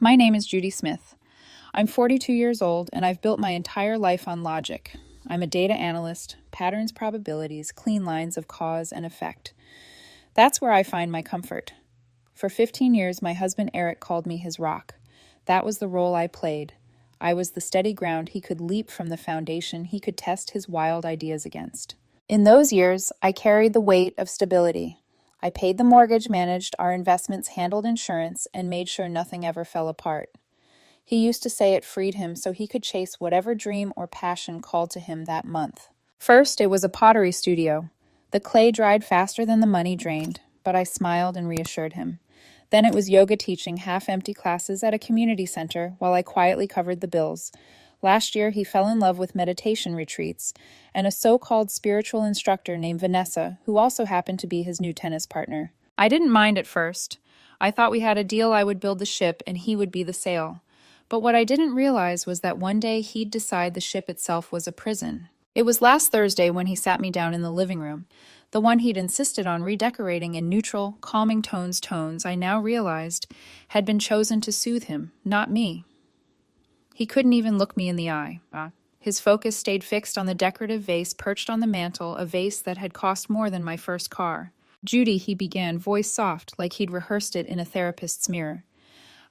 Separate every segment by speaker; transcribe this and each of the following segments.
Speaker 1: My name is Judy Smith. I'm 42 years old, and I've built my entire life on logic. I'm a data analyst, patterns, probabilities, clean lines of cause and effect. That's where I find my comfort. For 15 years, my husband Eric called me his rock. That was the role I played. I was the steady ground he could leap from, the foundation he could test his wild ideas against. In those years, I carried the weight of stability. I paid the mortgage, managed our investments, handled insurance, and made sure nothing ever fell apart. He used to say it freed him so he could chase whatever dream or passion called to him that month. First, it was a pottery studio. The clay dried faster than the money drained, but I smiled and reassured him. Then it was yoga teaching half-empty classes at a community center while I quietly covered the bills. Last year, he fell in love with meditation retreats and a so-called spiritual instructor named Vanessa, who also happened to be his new tennis partner. I didn't mind at first. I thought we had a deal. I would build the ship and he would be the sail. But what I didn't realize was that one day he'd decide the ship itself was a prison. It was last Thursday when he sat me down in the living room. The one he'd insisted on redecorating in neutral, calming tones I now realized had been chosen to soothe him, not me. He couldn't even look me in the eye. His focus stayed fixed on the decorative vase perched on the mantel, a vase that had cost more than my first car. "Judy," he began, voice soft, like he'd rehearsed it in a therapist's mirror.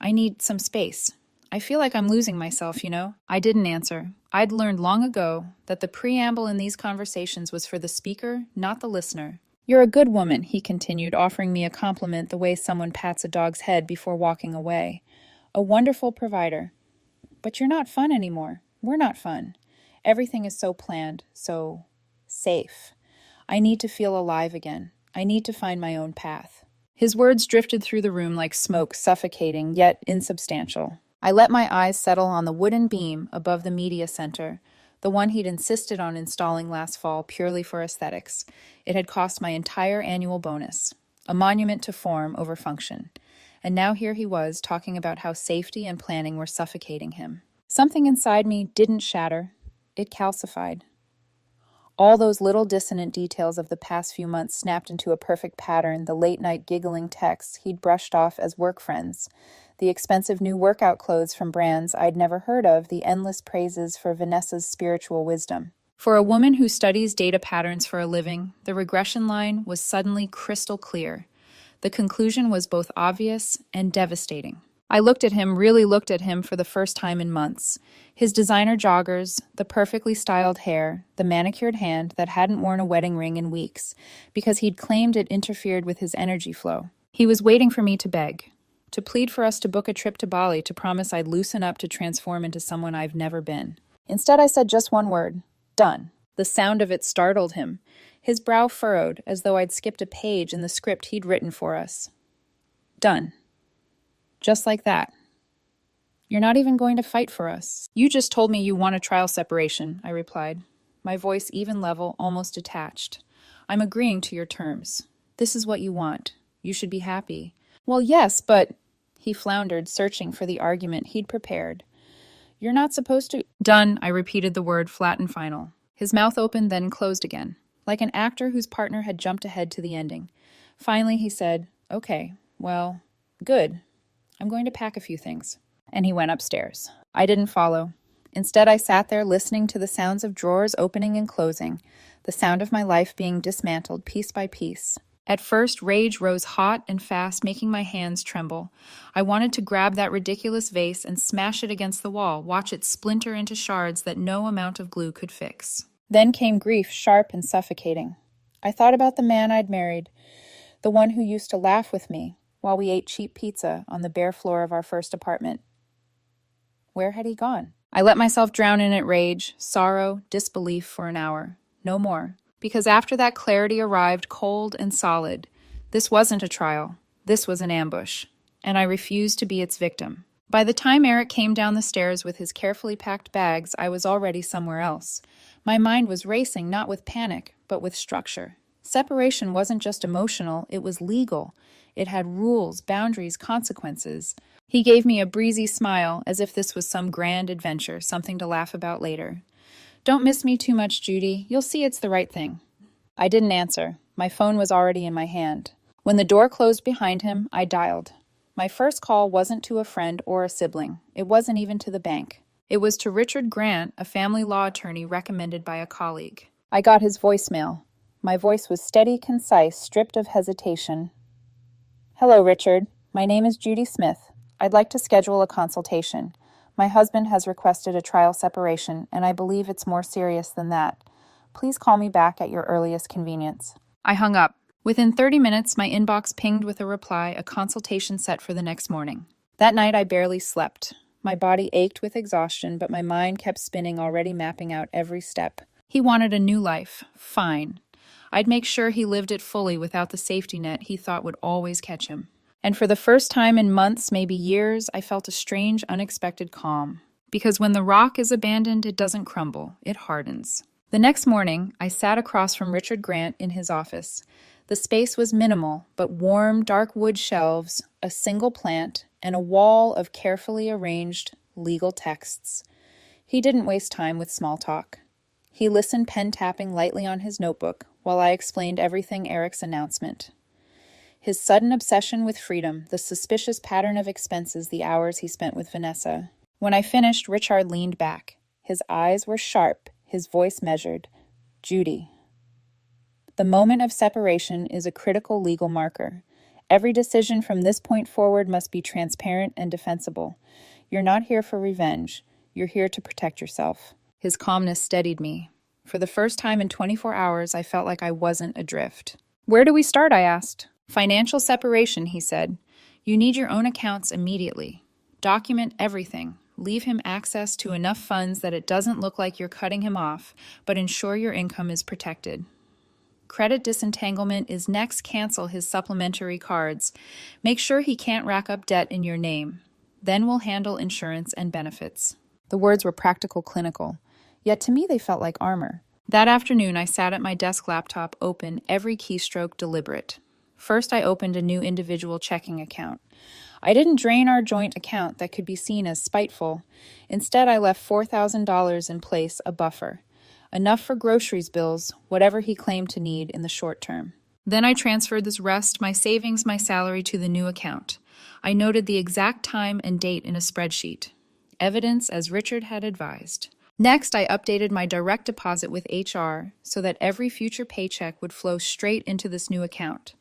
Speaker 1: "I need some space. I feel like I'm losing myself, you know?" I didn't answer. I'd learned long ago that the preamble in these conversations was for the speaker, not the listener. "You're a good woman," he continued, offering me a compliment the way someone pats a dog's head before walking away. "A wonderful provider. But you're not fun anymore. We're not fun. Everything is so planned, so safe. I need to feel alive again. I need to find my own path." His words drifted through the room like smoke, suffocating, yet insubstantial. I let my eyes settle on the wooden beam above the media center, the one he'd insisted on installing last fall purely for aesthetics. It had cost my entire annual bonus, a monument to form over function. And now here he was, talking about how safety and planning were suffocating him. Something inside me didn't shatter. It calcified. All those little dissonant details of the past few months snapped into a perfect pattern: the late-night giggling texts he'd brushed off as work friends, the expensive new workout clothes from brands I'd never heard of, the endless praises for Vanessa's spiritual wisdom. For a woman who studies data patterns for a living, the regression line was suddenly crystal clear. The conclusion was both obvious and devastating. I looked at him, really looked at him for the first time in months. His designer joggers, the perfectly styled hair, the manicured hand that hadn't worn a wedding ring in weeks because he'd claimed it interfered with his energy flow. He was waiting for me to beg, to plead for us to book a trip to Bali, to promise I'd loosen up, to transform into someone I've never been. Instead, I said just one word: done. The sound of it startled him. His brow furrowed, as though I'd skipped a page in the script he'd written for us. Done. Just like that. "You're not even going to fight for us. You just told me you want a trial separation," I replied, my voice even level, almost detached. "I'm agreeing to your terms. This is what you want. You should be happy." "Well, yes, but..." He floundered, searching for the argument he'd prepared. "You're not supposed to..." "Done," I repeated the word, flat and final. His mouth opened, then closed again, like an actor whose partner had jumped ahead to the ending. Finally, he said, "Okay, well, good. I'm going to pack a few things." And he went upstairs. I didn't follow. Instead, I sat there listening to the sounds of drawers opening and closing, the sound of my life being dismantled piece by piece. At first, rage rose hot and fast, making my hands tremble. I wanted to grab that ridiculous vase and smash it against the wall, watch it splinter into shards that no amount of glue could fix. Then came grief, sharp and suffocating. I thought about the man I'd married, the one who used to laugh with me while we ate cheap pizza on the bare floor of our first apartment. Where had he gone? I let myself drown in it: rage, sorrow, disbelief for an hour. No more. Because after that, clarity arrived, cold and solid. This wasn't a trial. This was an ambush. And I refused to be its victim. By the time Eric came down the stairs with his carefully packed bags, I was already somewhere else. My mind was racing, not with panic, but with structure. Separation wasn't just emotional, it was legal. It had rules, boundaries, consequences. He gave me a breezy smile, as if this was some grand adventure, something to laugh about later. "Don't miss me too much, Judy. You'll see it's the right thing." I didn't answer. My phone was already in my hand. When the door closed behind him, I dialed. My first call wasn't to a friend or a sibling. It wasn't even to the bank. It was to Richard Grant, a family law attorney recommended by a colleague. I got his voicemail. My voice was steady, concise, stripped of hesitation. Hello, Richard. My name is Judy Smith. I'd like to schedule a consultation. My husband has requested a trial separation, and I believe it's more serious than that. Please call me back at your earliest convenience. I hung up. Within 30 minutes, my inbox pinged with a reply, a consultation set for the next morning. That night, I barely slept. My body ached with exhaustion, but my mind kept spinning, already mapping out every step. He wanted a new life. Fine. I'd make sure he lived it fully without the safety net he thought would always catch him. And for the first time in months, maybe years, I felt a strange, unexpected calm. Because when the rock is abandoned, it doesn't crumble, it hardens. The next morning, I sat across from Richard Grant in his office. The space was minimal, but warm, dark wood shelves, a single plant, and a wall of carefully arranged legal texts. He didn't waste time with small talk. He listened, pen tapping lightly on his notebook, while I explained everything Eric's announcement. His sudden obsession with freedom, the suspicious pattern of expenses, the hours he spent with Vanessa. When I finished, Richard leaned back. His eyes were sharp, his voice measured. Judy. The moment of separation is a critical legal marker. Every decision from this point forward must be transparent and defensible. You're not here for revenge. You're here to protect yourself. His calmness steadied me. For the first time in 24 hours, I felt like I wasn't adrift. Where do we start? I asked. Financial separation, he said. You need your own accounts immediately. Document everything. Leave him access to enough funds that it doesn't look like you're cutting him off, but ensure your income is protected. Credit disentanglement is next. Cancel his supplementary cards. Make sure he can't rack up debt in your name. Then we'll handle insurance and benefits. The words were practical, clinical. Yet to me they felt like armor. That afternoon I sat at my desk laptop open, every keystroke deliberate. First I opened a new individual checking account. I didn't drain our joint account that could be seen as spiteful. Instead I left $4,000 in place, a buffer. Enough for groceries bills, whatever he claimed to need in the short term. Then I transferred this rest, my savings, my salary to the new account. I noted the exact time and date in a spreadsheet. Evidence as Richard had advised. Next, I updated my direct deposit with HR so that every future paycheck would flow straight into this new account.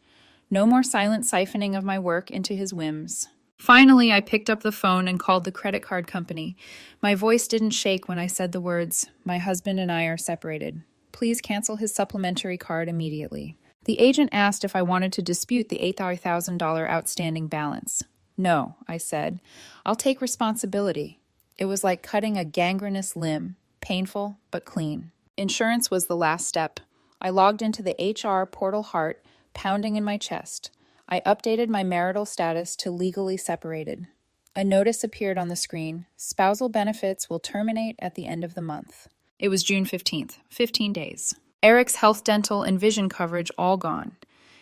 Speaker 1: No more silent siphoning of my work into his whims. Finally, I picked up the phone and called the credit card company. My voice didn't shake when I said the words, "My husband and I are separated. Please cancel his supplementary card immediately." The agent asked if I wanted to dispute the $8,000 outstanding balance. No, I said. I'll take responsibility. It was like cutting a gangrenous limb, painful but clean. Insurance was the last step. I logged into the HR portal, heart pounding in my chest. I updated my marital status to legally separated. A notice appeared on the screen. Spousal benefits will terminate at the end of the month. It was June 15th, 15 days. Eric's health, dental, and vision coverage all gone.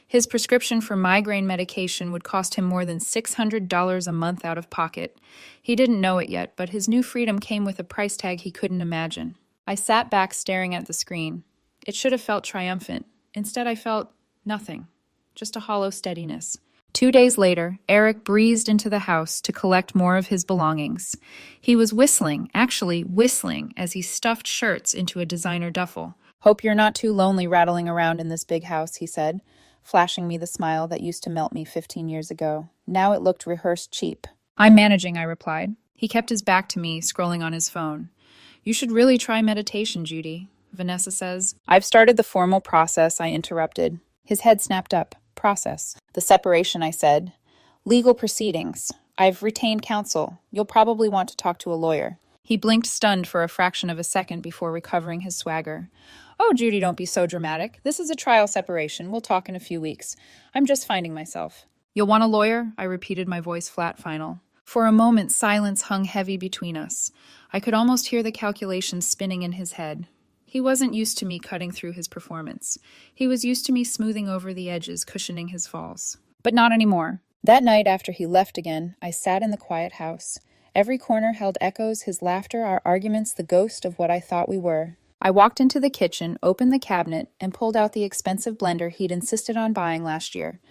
Speaker 1: His prescription for migraine medication would cost him more than $600 a month out of pocket. He didn't know it yet, but his new freedom came with a price tag he couldn't imagine. I sat back staring at the screen. It should have felt triumphant. Instead, I felt nothing. Just a hollow steadiness. 2 days later, Eric breezed into the house to collect more of his belongings. He was whistling, as he stuffed shirts into a designer duffel. "Hope you're not too lonely rattling around in this big house," he said, flashing me the smile that used to melt me 15 years ago. Now it looked rehearsed cheap. "I'm managing," I replied. He kept his back to me, scrolling on his phone. "You should really try meditation, Judy," Vanessa says. "I've started the formal process," I interrupted. His head snapped up. "Process." "The separation," I said. "Legal proceedings. I've retained counsel. You'll probably want to talk to a lawyer." He blinked, stunned for a fraction of a second before recovering his swagger. "Oh, Judy, don't be so dramatic. This is a trial separation. We'll talk in a few weeks. I'm just finding myself." "You'll want a lawyer?" I repeated, my voice flat, final. For a moment, silence hung heavy between us. I could almost hear the calculations spinning in his head. He wasn't used to me cutting through his performance. He was used to me smoothing over the edges, cushioning his falls. But not anymore. That night after he left again, I sat in the quiet house. Every corner held echoes, his laughter, our arguments, the ghost of what I thought we were. I walked into the kitchen, opened the cabinet, and pulled out the expensive blender he'd insisted on buying last year.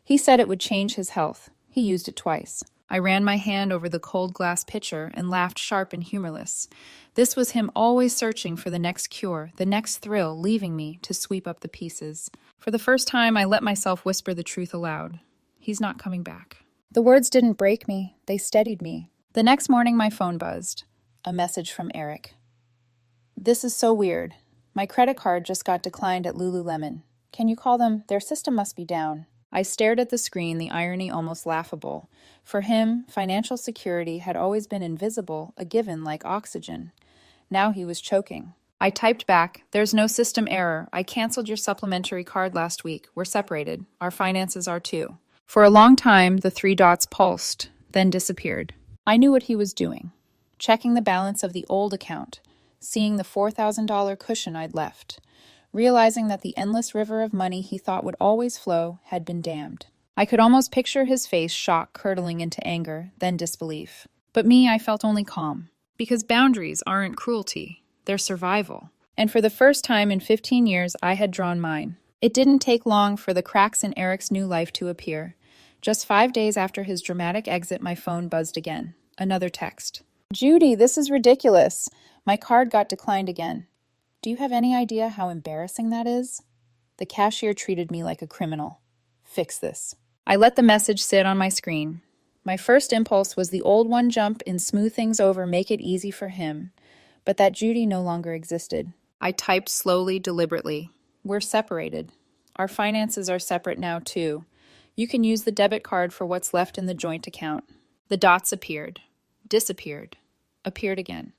Speaker 1: He said it would change his health. He used it twice. I ran my hand over the cold glass pitcher and laughed sharp and humorless. This was him always searching for the next cure, the next thrill, leaving me to sweep up the pieces. For the first time, I let myself whisper the truth aloud. He's not coming back. The words didn't break me, they steadied me. The next morning, my phone buzzed. A message from Eric. This is so weird. My credit card just got declined at Lululemon. Can you call them? Their system must be down. I stared at the screen, the irony almost laughable. For him, financial security had always been invisible, a given like oxygen. Now he was choking. I typed back, "There's no system error. I canceled your supplementary card last week. We're separated. Our finances are too." For a long time, the three dots pulsed, then disappeared. I knew what he was doing. Checking the balance of the old account, seeing the $4,000 cushion I'd left, realizing that the endless river of money he thought would always flow had been dammed. I could almost picture his face, shock curdling into anger, then disbelief. But me, I felt only calm. Because boundaries aren't cruelty, they're survival. And for the first time in 15 years, I had drawn mine. It didn't take long for the cracks in Eric's new life to appear. Just 5 days after his dramatic exit, my phone buzzed again. Another text. "Judy, this is ridiculous. My card got declined again. Do you have any idea how embarrassing that is?" The cashier treated me like a criminal. Fix this. I let the message sit on my screen. My first impulse was the old one, jump in, smooth things over, make it easy for him. But that Judy no longer existed. I typed slowly, deliberately. "We're separated. Our finances are separate now, too. You can use the debit card for what's left in the joint account." The dots appeared, disappeared, appeared again.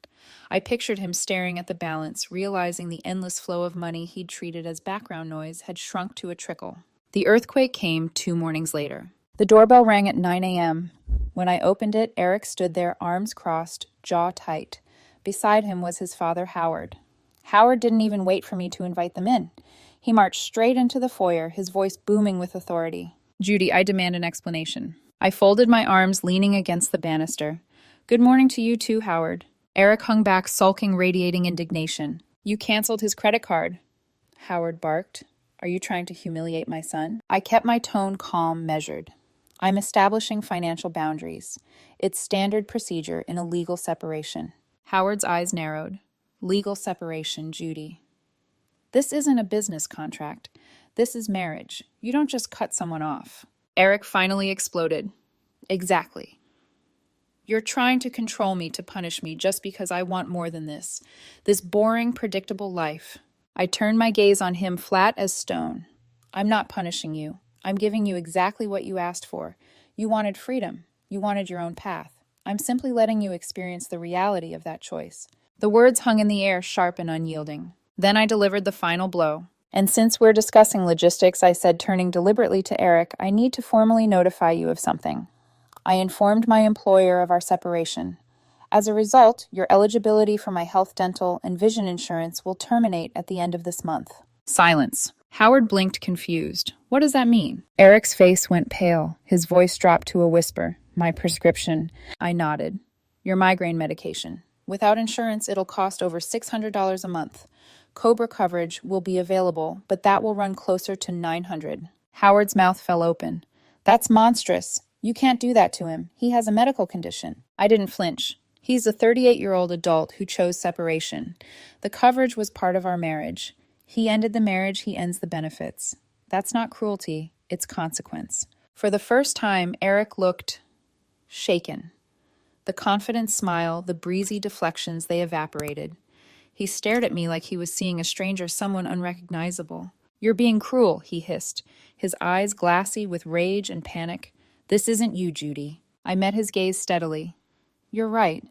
Speaker 1: I pictured him staring at the balance, realizing the endless flow of money he'd treated as background noise had shrunk to a trickle. The earthquake came 2 mornings later. The doorbell rang at 9 a.m. When I opened it, Eric stood there, arms crossed, jaw tight. Beside him was his father, Howard. Howard didn't even wait for me to invite them in. He marched straight into the foyer, his voice booming with authority. "Judy, I demand an explanation." I folded my arms, leaning against the banister. "Good morning to you too, Howard." Eric hung back, sulking, radiating indignation. "You canceled his credit card." Howard barked. "Are you trying to humiliate my son?" I kept my tone calm, measured. "I'm establishing financial boundaries. It's standard procedure in a legal separation." Howard's eyes narrowed. "Legal separation, Judy. This isn't a business contract. This is marriage. You don't just cut someone off." Eric finally exploded. "Exactly. You're trying to control me, to punish me, just because I want more than this. This boring, predictable life." I turned my gaze on him, flat as stone. "I'm not punishing you. I'm giving you exactly what you asked for. You wanted freedom. You wanted your own path. I'm simply letting you experience the reality of that choice." The words hung in the air, sharp and unyielding. Then I delivered the final blow. "And since we're discussing logistics," I said, turning deliberately to Eric, "I need to formally notify you of something. I informed my employer of our separation. As a result, your eligibility for my health, dental, and vision insurance will terminate at the end of this month." Silence. Howard blinked, confused. "What does that mean?" Eric's face went pale. His voice dropped to a whisper. "My prescription." I nodded. "Your migraine medication. Without insurance, it'll cost over $600 a month. Cobra coverage will be available, but that will run closer to $900. Howard's mouth fell open. "That's monstrous. You can't do that to him. He has a medical condition." I didn't flinch. "He's a 38-year-old adult who chose separation. The coverage was part of our marriage. He ended the marriage, he ends the benefits. That's not cruelty, it's consequence." For the first time, Eric looked shaken. The confident smile, the breezy deflections, they evaporated. He stared at me like he was seeing a stranger, someone unrecognizable. "You're being cruel," he hissed, his eyes glassy with rage and panic. "This isn't you, Judy." I met his gaze steadily. "You're right.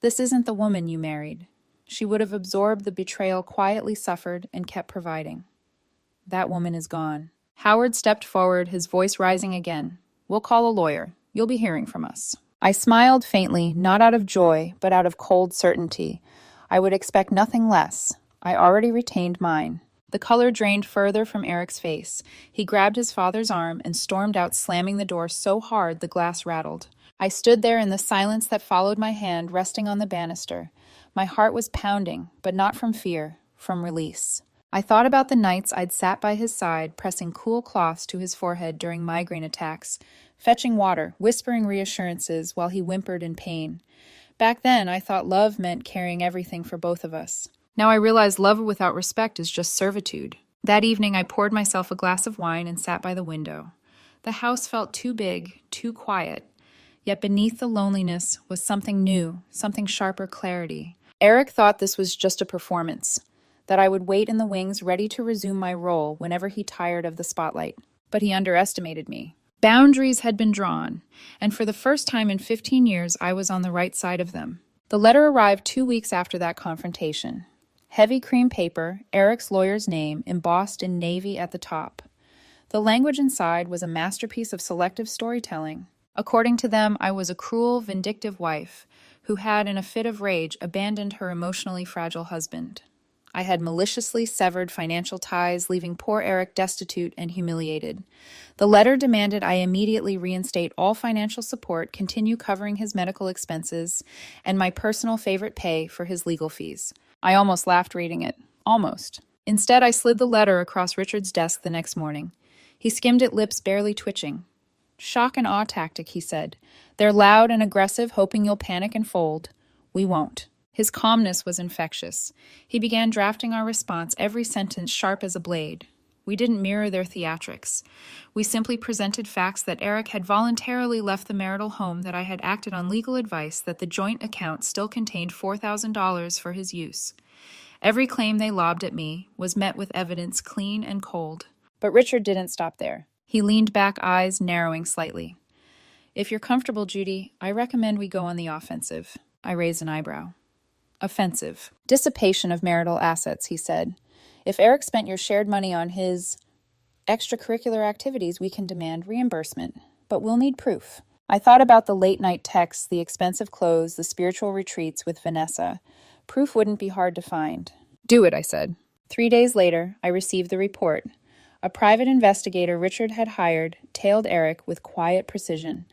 Speaker 1: This isn't the woman you married. She would have absorbed the betrayal, quietly suffered, and kept providing. That woman is gone." Howard stepped forward, his voice rising again. "We'll call a lawyer. You'll be hearing from us." I smiled faintly, not out of joy, but out of cold certainty. I would expect nothing less. I already retained mine. The color drained further from Eric's face. He grabbed his father's arm and stormed out, slamming the door so hard the glass rattled. I stood there in the silence that followed my hand resting on the banister. My heart was pounding, but not from fear, from release. I thought about the nights I'd sat by his side, pressing cool cloths to his forehead during migraine attacks, fetching water, whispering reassurances while he whimpered in pain. Back then, I thought love meant carrying everything for both of us. Now I realize love without respect is just servitude. That evening, I poured myself a glass of wine and sat by the window. The house felt too big, too quiet. Yet beneath the loneliness was something new, something sharper clarity. Eric thought this was just a performance, that I would wait in the wings ready to resume my role whenever he tired of the spotlight. But he underestimated me. Boundaries had been drawn, and for the first time in 15 years, I was on the right side of them. The letter arrived 2 weeks after that confrontation. Heavy cream paper, Eric's lawyer's name, embossed in navy at the top. The language inside was a masterpiece of selective storytelling. According to them, I was a cruel, vindictive wife who had, in a fit of rage, abandoned her emotionally fragile husband. I had maliciously severed financial ties, leaving poor Eric destitute and humiliated. The letter demanded I immediately reinstate all financial support, continue covering his medical expenses, and my personal favorite pay for his legal fees. I almost laughed reading it. Almost. Instead, I slid the letter across Richard's desk the next morning. He skimmed it, lips barely twitching. Shock and awe tactic, he said. They're loud and aggressive, hoping you'll panic and fold. We won't. His calmness was infectious. He began drafting our response, every sentence sharp as a blade. We didn't mirror their theatrics. We simply presented facts that Eric had voluntarily left the marital home, that I had acted on legal advice, that the joint account still contained $4,000 for his use. Every claim they lobbed at me was met with evidence clean and cold. But Richard didn't stop there. He leaned back, eyes narrowing slightly. If you're comfortable, Judy, I recommend we go on the offensive. I raised an eyebrow. Offensive. Dissipation of marital assets, he said. If Eric spent your shared money on his extracurricular activities, we can demand reimbursement. But we'll need proof. I thought about the late-night texts, the expensive clothes, the spiritual retreats with Vanessa. Proof wouldn't be hard to find. Do it, I said. 3 days later, I received the report. A private investigator Richard had hired tailed Eric with quiet precision.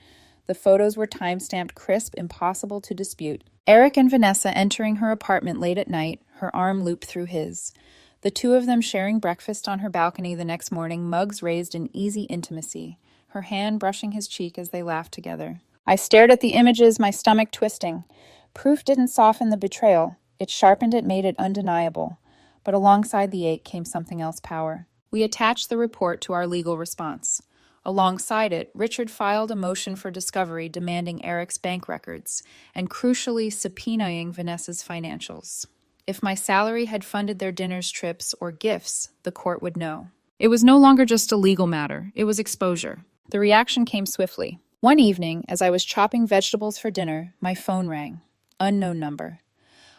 Speaker 1: The photos were time-stamped crisp, impossible to dispute. Eric and Vanessa entering her apartment late at night, her arm looped through his. The two of them sharing breakfast on her balcony the next morning, mugs raised in easy intimacy, her hand brushing his cheek as they laughed together. I stared at the images, my stomach twisting. Proof didn't soften the betrayal. It sharpened it, made it undeniable. But alongside the ache came something else, power. We attached the report to our legal response. Alongside it, Richard filed a motion for discovery demanding Eric's bank records and crucially subpoenaing Vanessa's financials. If my salary had funded their dinners, trips, or gifts, the court would know. It was no longer just a legal matter. It was exposure. The reaction came swiftly. One evening, as I was chopping vegetables for dinner, my phone rang. Unknown number.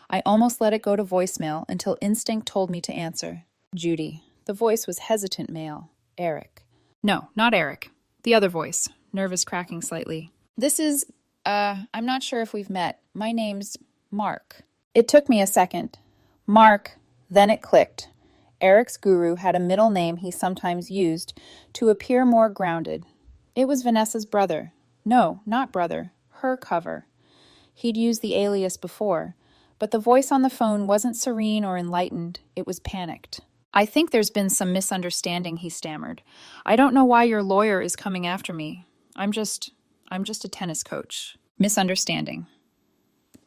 Speaker 1: I almost let it go to voicemail until instinct told me to answer. Judy. The voice was hesitant male. Eric. No, not Eric. The other voice, nervous, cracking slightly. This is, I'm not sure if we've met. My name's Mark. It took me a second. Mark, then it clicked. Eric's guru had a middle name he sometimes used to appear more grounded. It was Vanessa's brother. No, not brother. Her cover. He'd used the alias before, but the voice on the phone wasn't serene or enlightened. It was panicked. I think there's been some misunderstanding, he stammered. I don't know why your lawyer is coming after me. I'm just a tennis coach. Misunderstanding.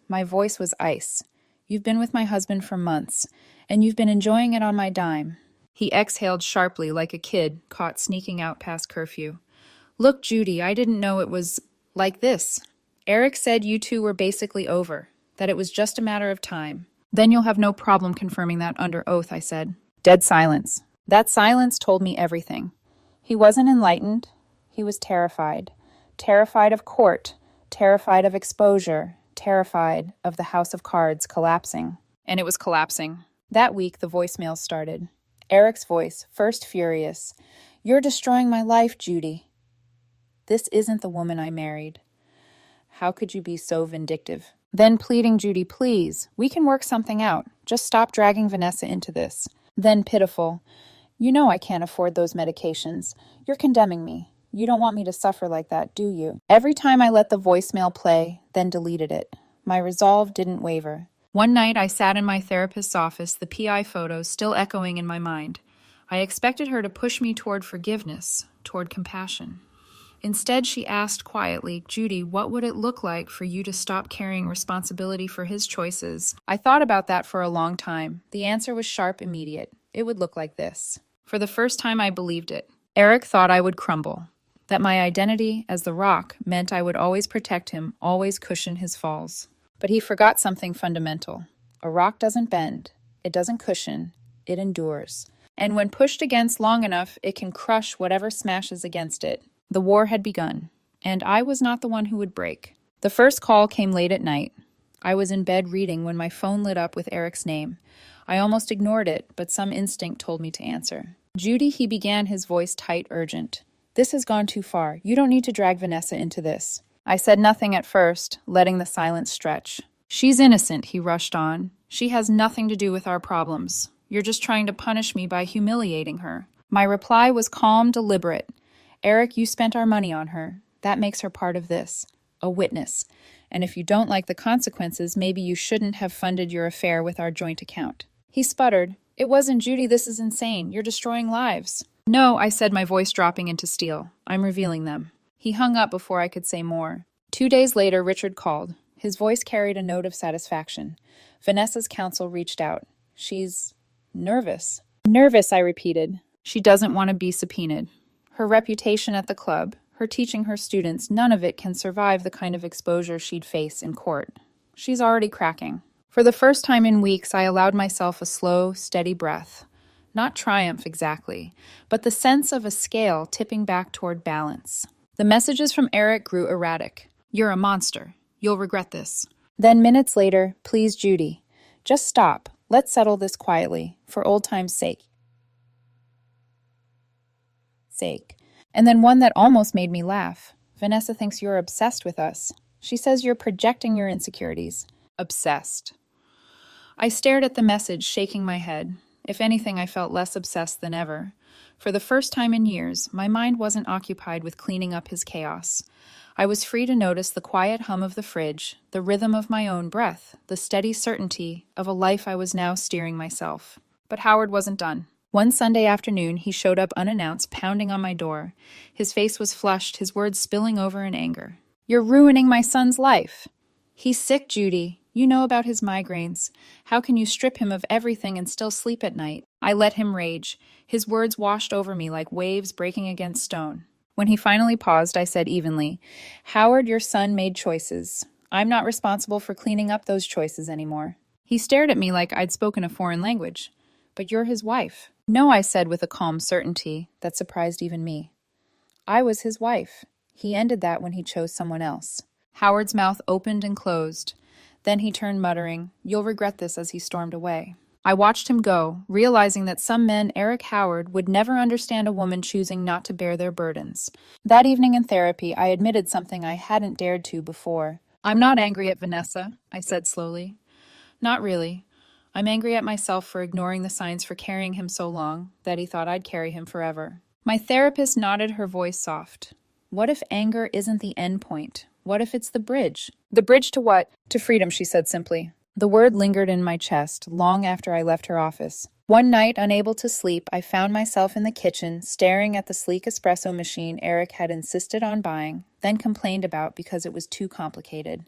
Speaker 1: My voice was ice. You've been with my husband for months, and you've been enjoying it on my dime. He exhaled sharply like a kid caught sneaking out past curfew. Look, Judy, I didn't know it was like this. Eric said you two were basically over, that it was just a matter of time. Then you'll have no problem confirming that under oath, I said. Dead silence. That silence told me everything. He wasn't enlightened. He was terrified. Terrified of court. Terrified of exposure. Terrified of the house of cards collapsing. And it was collapsing. That week, the voicemail started. Eric's voice, first furious. You're destroying my life, Judy. This isn't the woman I married. How could you be so vindictive? Then pleading, Judy, please. We can work something out. Just stop dragging Vanessa into this. Then pitiful. You know I can't afford those medications. You're condemning me. You don't want me to suffer like that, do you? Every time I let the voicemail play, then deleted it. My resolve didn't waver. One night I sat in my therapist's office, the PI photos still echoing in my mind. I expected her to push me toward forgiveness, toward compassion. Instead, she asked quietly, "Judy, what would it look like for you to stop carrying responsibility for his choices?" I thought about that for a long time. The answer was sharp, immediate. It would look like this. For the first time, I believed it. Eric thought I would crumble, that my identity as the rock meant I would always protect him, always cushion his falls. But he forgot something fundamental. A rock doesn't bend. It doesn't cushion. It endures. And when pushed against long enough, it can crush whatever smashes against it. The war had begun, and I was not the one who would break. The first call came late at night. I was in bed reading when my phone lit up with Eric's name. I almost ignored it, but some instinct told me to answer. "Judy," he began, his voice tight, urgent. "This has gone too far. You don't need to drag Vanessa into this." I said nothing at first, letting the silence stretch. "She's innocent," he rushed on. "She has nothing to do with our problems. You're just trying to punish me by humiliating her." My reply was calm, deliberate. "Eric, you spent our money on her. That makes her part of this. A witness. And if you don't like the consequences, maybe you shouldn't have funded your affair with our joint account." He sputtered. "It wasn't, Judy. This is insane. You're destroying lives." "No," I said, my voice dropping into steel. "I'm revealing them." He hung up before I could say more. 2 days later, Richard called. His voice carried a note of satisfaction. Vanessa's counsel reached out. "She's nervous." "Nervous," I repeated. "She doesn't want to be subpoenaed. Her reputation at the club, her teaching her students, none of it can survive the kind of exposure she'd face in court. She's already cracking." For the first time in weeks, I allowed myself a slow, steady breath. Not triumph exactly, but the sense of a scale tipping back toward balance. The messages from Eric grew erratic. "You're a monster. You'll regret this." Then minutes later, "Please, Judy. Just stop. Let's settle this quietly, for old time's sake. And then one that almost made me laugh. "Vanessa thinks you're obsessed with us. She says you're projecting your insecurities." Obsessed. I stared at the message, shaking my head. If anything, I felt less obsessed than ever. For the first time in years, my mind wasn't occupied with cleaning up his chaos. I was free to notice the quiet hum of the fridge, the rhythm of my own breath, the steady certainty of a life I was now steering myself. But Howard wasn't done. One Sunday afternoon, he showed up unannounced, pounding on my door. His face was flushed, his words spilling over in anger. "You're ruining my son's life." "He's sick, Judy. You know about his migraines. How can you strip him of everything and still sleep at night?" I let him rage. His words washed over me like waves breaking against stone. When he finally paused, I said evenly, "Howard, your son made choices. I'm not responsible for cleaning up those choices anymore." He stared at me like I'd spoken a foreign language. "But you're his wife." "No," I said with a calm certainty that surprised even me. "I was his wife. He ended that when he chose someone else." Howard's mouth opened and closed. Then he turned, muttering, "You'll regret this," as he stormed away. I watched him go, realizing that some men, Eric Howard, would never understand a woman choosing not to bear their burdens. That evening in therapy, I admitted something I hadn't dared to before. "I'm not angry at Vanessa," I said slowly. "Not really. I'm angry at myself for ignoring the signs for carrying him so long that he thought I'd carry him forever." My therapist nodded, her voice soft. "What if anger isn't the end point? What if it's the bridge?" "The bridge to what?" "To freedom," she said simply. The word lingered in my chest long after I left her office. One night, unable to sleep, I found myself in the kitchen, staring at the sleek espresso machine Eric had insisted on buying, then complained about because it was too complicated.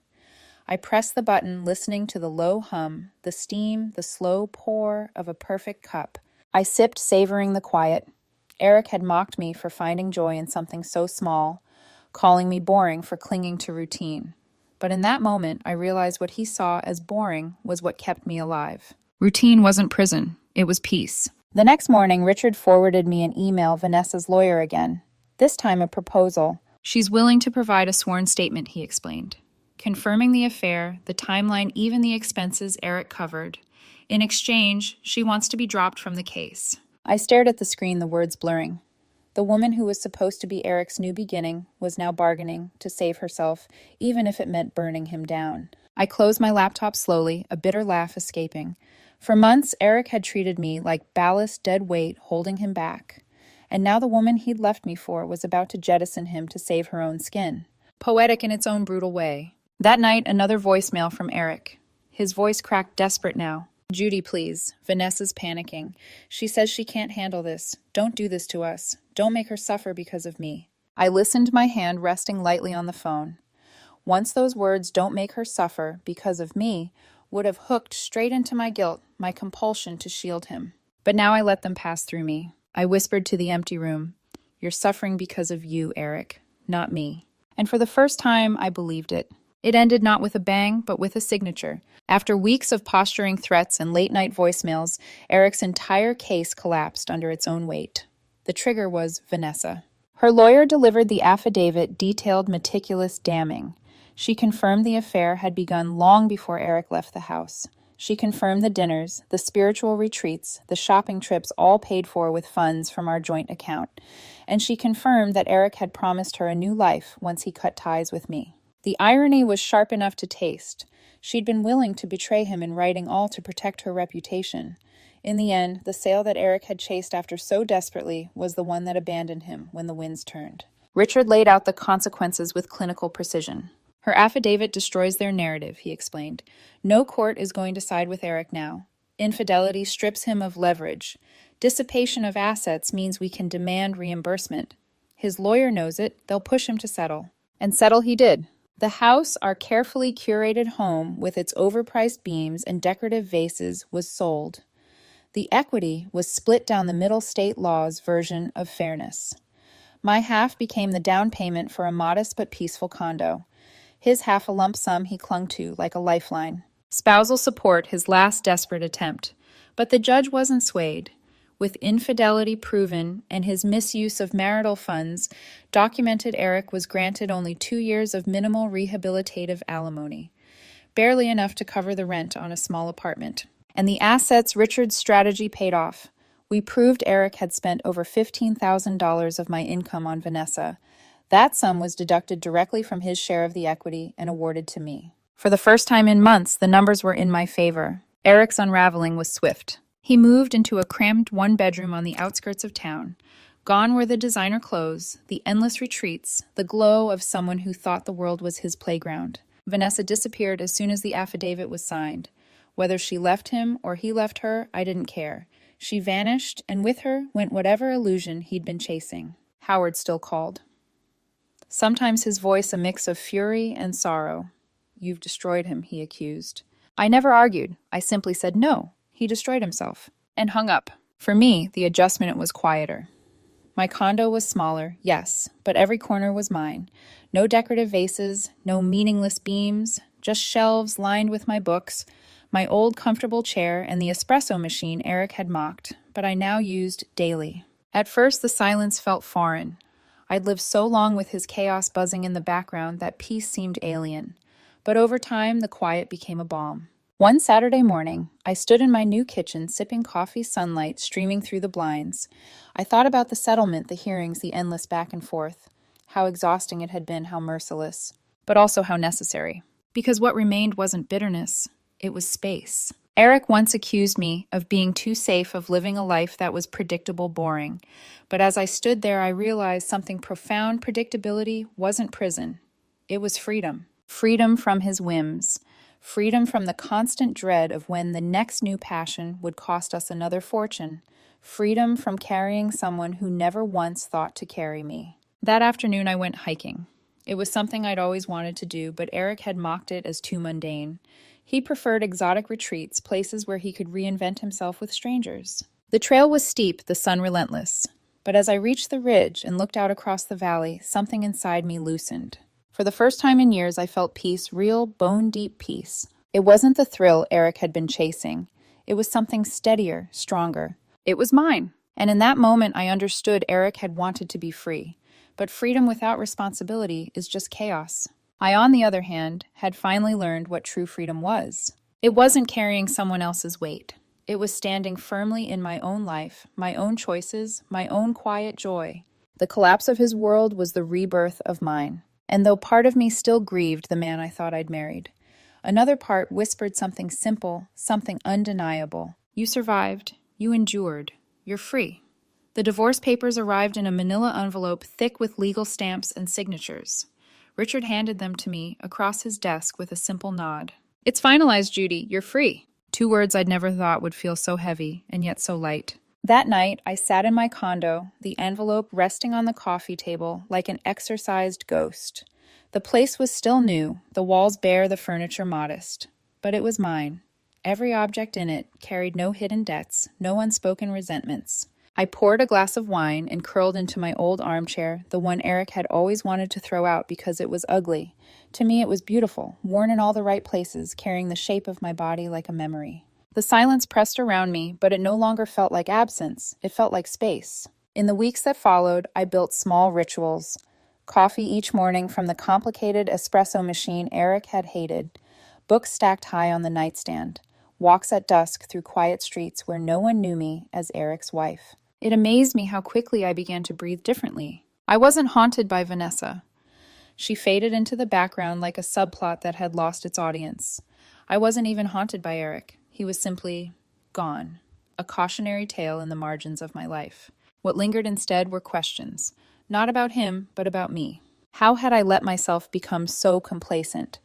Speaker 1: I pressed the button, listening to the low hum, the steam, the slow pour of a perfect cup. I sipped, savoring the quiet. Eric had mocked me for finding joy in something so small, calling me boring for clinging to routine. But in that moment, I realized what he saw as boring was what kept me alive. Routine wasn't prison. It was peace. The next morning, Richard forwarded me an email, Vanessa's lawyer again. This time a proposal. "She's willing to provide a sworn statement," he explained, confirming the affair, the timeline, even the expenses Eric covered. In exchange, she wants to be dropped from the case. I stared at the screen, the words blurring. The woman who was supposed to be Eric's new beginning was now bargaining to save herself, even if it meant burning him down. I closed my laptop slowly, a bitter laugh escaping. For months, Eric had treated me like ballast, dead weight, holding him back. And now the woman he'd left me for was about to jettison him to save her own skin. Poetic in its own brutal way. That night, another voicemail from Eric. His voice cracked, desperate now. "Judy, please. Vanessa's panicking. She says she can't handle this. Don't do this to us. Don't make her suffer because of me." I listened, my hand resting lightly on the phone. Once those words, "don't make her suffer because of me," would have hooked straight into my guilt, my compulsion to shield him. But now I let them pass through me. I whispered to the empty room, "You're suffering because of you, Eric, not me." And for the first time, I believed it. It ended not with a bang, but with a signature. After weeks of posturing threats and late-night voicemails, Eric's entire case collapsed under its own weight. The trigger was Vanessa. Her lawyer delivered the affidavit, detailed, meticulous, damning. She confirmed the affair had begun long before Eric left the house. She confirmed the dinners, the spiritual retreats, the shopping trips, all paid for with funds from our joint account. And she confirmed that Eric had promised her a new life once he cut ties with me. The irony was sharp enough to taste. She'd been willing to betray him in writing, all to protect her reputation. In the end, the sail that Eric had chased after so desperately was the one that abandoned him when the winds turned. Richard laid out the consequences with clinical precision. Her affidavit destroys their narrative, he explained. No court is going to side with Eric now. Infidelity strips him of leverage. Dissipation of assets means we can demand reimbursement. His lawyer knows it. They'll push him to settle. And settle he did. The house, our carefully curated home with its overpriced beams and decorative vases, was sold. The equity was split down the middle, state law's version of fairness. My half became the down payment for a modest but peaceful condo. His half a lump sum he clung to like a lifeline. Spousal support, his last desperate attempt. But the judge wasn't swayed. With infidelity proven and his misuse of marital funds documented, Eric was granted only 2 years of minimal rehabilitative alimony, barely enough to cover the rent on a small apartment. And the assets Richard's strategy paid off. We proved Eric had spent over $15,000 of my income on Vanessa. That sum was deducted directly from his share of the equity and awarded to me. For the first time in months, the numbers were in my favor. Eric's unraveling was swift. He moved into a cramped one-bedroom on the outskirts of town. Gone were the designer clothes, the endless retreats, the glow of someone who thought the world was his playground. Vanessa disappeared as soon as the affidavit was signed. Whether she left him or he left her, I didn't care. She vanished, and with her went whatever illusion he'd been chasing. Howard still called. Sometimes his voice a mix of fury and sorrow. "You've destroyed him," he accused. I never argued. I simply said no. He destroyed himself. And hung up. For me, the adjustment was quieter. My condo was smaller, yes, but every corner was mine. No decorative vases, no meaningless beams, just shelves lined with my books, my old comfortable chair, and the espresso machine Eric had mocked, but I now used daily. At first, the silence felt foreign. I'd lived so long with his chaos buzzing in the background that peace seemed alien. But over time, the quiet became a balm. One Saturday morning, I stood in my new kitchen sipping coffee, sunlight streaming through the blinds. I thought about the settlement, the hearings, the endless back and forth. How exhausting it had been, how merciless. But also how necessary. Because what remained wasn't bitterness, it was space. Eric once accused me of being too safe, of living a life that was predictable, boring. But as I stood there, I realized something profound. Predictability wasn't prison. It was freedom. Freedom from his whims. Freedom from the constant dread of when the next new passion would cost us another fortune. Freedom from carrying someone who never once thought to carry me. That afternoon I went hiking. It was something I'd always wanted to do, but Eric had mocked it as too mundane. He preferred exotic retreats, places where he could reinvent himself with strangers. The trail was steep, the sun relentless. But as I reached the ridge and looked out across the valley, something inside me loosened. For the first time in years, I felt peace, real, bone-deep peace. It wasn't the thrill Eric had been chasing. It was something steadier, stronger. It was mine. And in that moment, I understood Eric had wanted to be free. But freedom without responsibility is just chaos. I, on the other hand, had finally learned what true freedom was. It wasn't carrying someone else's weight. It was standing firmly in my own life, my own choices, my own quiet joy. The collapse of his world was the rebirth of mine. And though part of me still grieved the man I thought I'd married, another part whispered something simple, something undeniable. You survived. You endured. You're free. The divorce papers arrived in a manila envelope thick with legal stamps and signatures. Richard handed them to me across his desk with a simple nod. "It's finalized, Judy. You're free." 2 words I'd never thought would feel so heavy and yet so light. That night, I sat in my condo, the envelope resting on the coffee table like an exorcised ghost. The place was still new, the walls bare, the furniture modest. But it was mine. Every object in it carried no hidden debts, no unspoken resentments. I poured a glass of wine and curled into my old armchair, the one Eric had always wanted to throw out because it was ugly. To me, it was beautiful, worn in all the right places, carrying the shape of my body like a memory. The silence pressed around me, but it no longer felt like absence. It felt like space. In the weeks that followed, I built small rituals. Coffee each morning from the complicated espresso machine Eric had hated. Books stacked high on the nightstand. Walks at dusk through quiet streets where no one knew me as Eric's wife. It amazed me how quickly I began to breathe differently. I wasn't haunted by Vanessa. She faded into the background like a subplot that had lost its audience. I wasn't even haunted by Eric. He was simply gone, a cautionary tale in the margins of my life. What lingered instead were questions, not about him, but about me. How had I let myself become so complacent?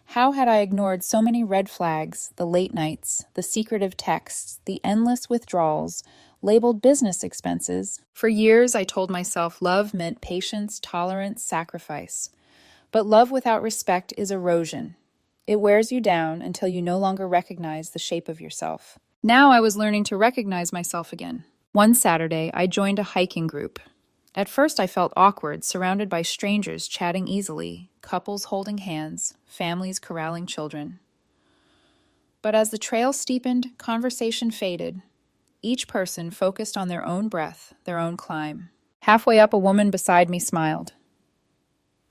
Speaker 1: How had I ignored so many red flags, the late nights, the secretive texts, the endless withdrawals, labeled business expenses? For years, I told myself love meant patience, tolerance, sacrifice. But love without respect is erosion. It wears you down until you no longer recognize the shape of yourself. Now I was learning to recognize myself again. One Saturday, I joined a hiking group. At first, I felt awkward, surrounded by strangers chatting easily, couples holding hands, families corralling children. But as the trail steepened, conversation faded. Each person focused on their own breath, their own climb. Halfway up, a woman beside me smiled.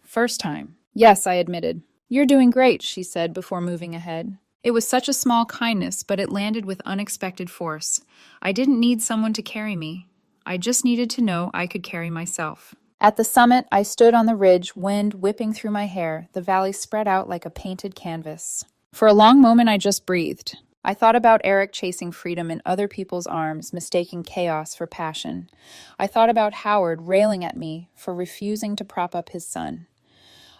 Speaker 1: First time. Yes, I admitted. You're doing great, she said before moving ahead. It was such a small kindness, but it landed with unexpected force. I didn't need someone to carry me. I just needed to know I could carry myself. At the summit, I stood on the ridge, wind whipping through my hair, the valley spread out like a painted canvas. For a long moment, I just breathed. I thought about Eric chasing freedom in other people's arms, mistaking chaos for passion. I thought about Howard railing at me for refusing to prop up his son.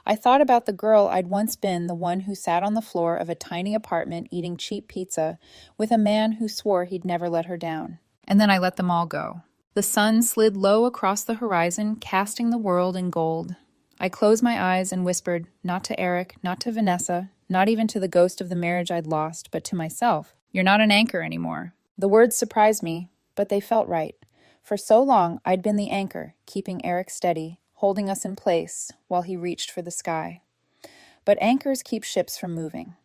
Speaker 1: I thought about the girl I'd once been, the one who sat on the floor of a tiny apartment eating cheap pizza with a man who swore he'd never let her down. And then I let them all go. The sun slid low across the horizon, casting the world in gold. I closed my eyes and whispered, not to Eric, not to Vanessa, not even to the ghost of the marriage I'd lost, but to myself. You're not an anchor anymore. The words surprised me, but they felt right. For so long, I'd been the anchor, keeping Eric steady, holding us in place while he reached for the sky. But anchors keep ships from moving.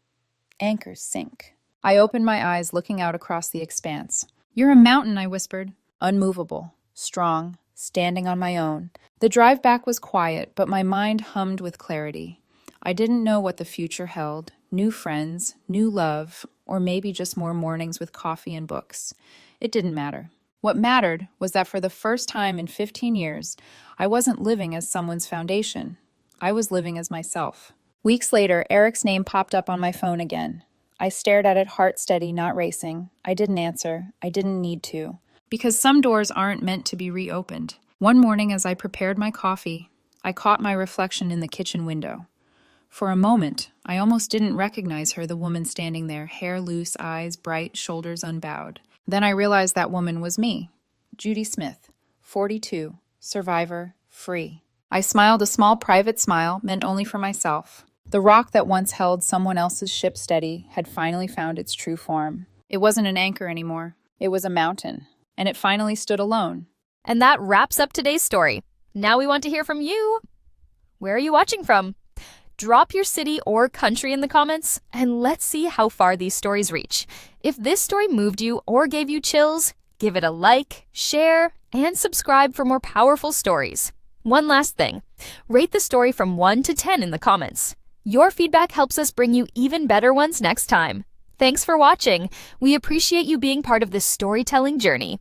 Speaker 1: Anchors sink. I opened my eyes, looking out across the expanse. You're a mountain, I whispered. Unmovable, strong, standing on my own. The drive back was quiet, but my mind hummed with clarity. I didn't know what the future held, new friends, new love, or maybe just more mornings with coffee and books. It didn't matter. What mattered was that for the first time in 15 years, I wasn't living as someone's foundation. I was living as myself. Weeks later, Eric's name popped up on my phone again. I stared at it, heart steady, not racing. I didn't answer. I didn't need to. Because some doors aren't meant to be reopened. One morning as I prepared my coffee, I caught my reflection in the kitchen window. For a moment, I almost didn't recognize her, the woman standing there, hair loose, eyes bright, shoulders unbowed. Then I realized that woman was me, Judy Smith, 42, survivor, free. I smiled a small private smile meant only for myself. The rock that once held someone else's ship steady had finally found its true form. It wasn't an anchor anymore. It was a mountain. And it finally stood alone.
Speaker 2: And that wraps up today's story. Now we want to hear from you. Where are you watching from? Drop your city or country in the comments, and let's see how far these stories reach. If this story moved you or gave you chills, give it a like, share, and subscribe for more powerful stories. One last thing, rate the story from 1 to 10 in the comments. Your feedback helps us bring you even better ones next time. Thanks for watching. We appreciate you being part of this storytelling journey.